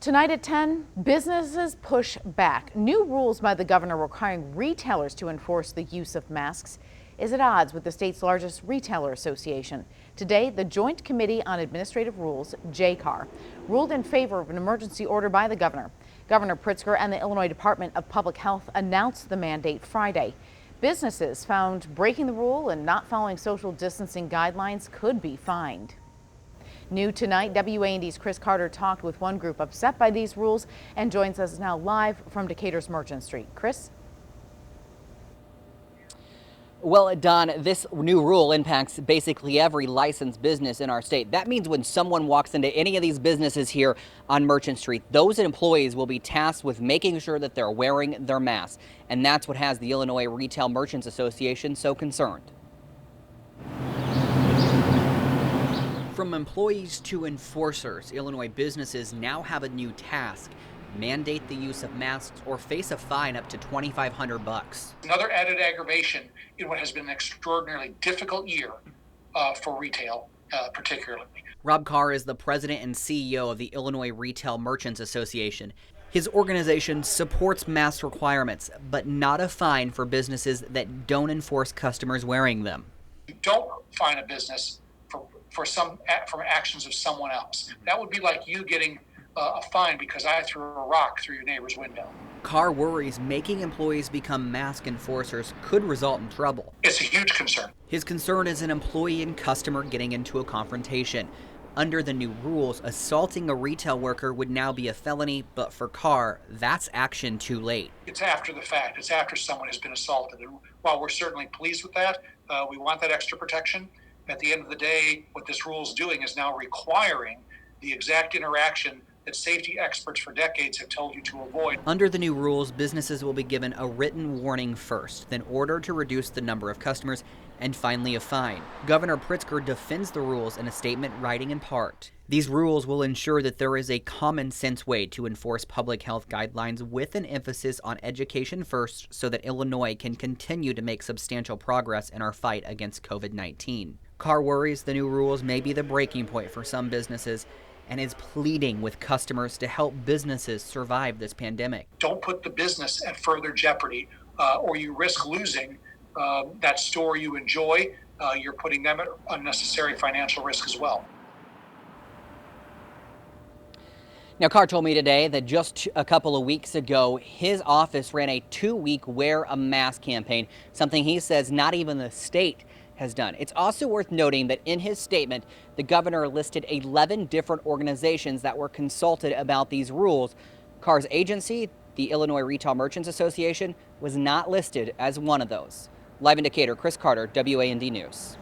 Tonight at 10, businesses push back. New rules by the governor requiring retailers to enforce the use of masks is at odds with the state's largest retailer association. Today, the Joint Committee on Administrative Rules, JCAR, ruled in favor of an emergency order by the governor. Governor Pritzker and the Illinois Department of Public Health announced the mandate Friday. Businesses found breaking the rule and not following social distancing guidelines could be fined. New tonight, WAND's Chris Carter talked with one group upset by these rules and joins us now live from Decatur's Merchant Street. Chris? Well, Don, this new rule impacts basically every licensed business in our state. That means when someone walks into any of these businesses here on Merchant Street, those employees will be tasked with making sure that they're wearing their masks. And that's what has the Illinois Retail Merchants Association so concerned. From employees to enforcers, Illinois businesses now have a new task: mandate the use of masks or face a fine up to $2,500. Another added aggravation in what has been an extraordinarily difficult year for retail, particularly. Rob Carr is the president and CEO of the Illinois Retail Merchants Association. His organization supports mask requirements, but not a fine for businesses that don't enforce customers wearing them. You don't fine a business from actions of someone else. That would be like you getting a fine because I threw a rock through your neighbor's window. Carr worries making employees become mask enforcers could result in trouble. It's a huge concern. His concern is an employee and customer getting into a confrontation. Under the new rules, assaulting a retail worker would now be a felony, but for Carr, that's action too late. It's after the fact. It's after someone has been assaulted. And while we're certainly pleased with that, we want that extra protection. At the end of the day, what this rule is doing is now requiring the exact interaction that safety experts for decades have told you to avoid. Under the new rules, businesses will be given a written warning first, then ordered to reduce the number of customers, and finally a fine. Governor Pritzker defends the rules in a statement writing in part: "These rules will ensure that there is a common sense way to enforce public health guidelines with an emphasis on education first so that Illinois can continue to make substantial progress in our fight against COVID-19. Carr worries the new rules may be the breaking point for some businesses and is pleading with customers to help businesses survive this pandemic. Don't put the business at further jeopardy or you risk losing that store you enjoy. You're putting them at unnecessary financial risk as well. Now, Carr told me today that just a couple of weeks ago, his office ran a 2-week Wear a Mask campaign, something he says not even the state has done. It's also worth noting that in his statement, the governor listed 11 different organizations that were consulted about these rules. Carr's agency, the Illinois Retail Merchants Association, was not listed as one of those. Live in Decatur, Chris Carter, WAND News.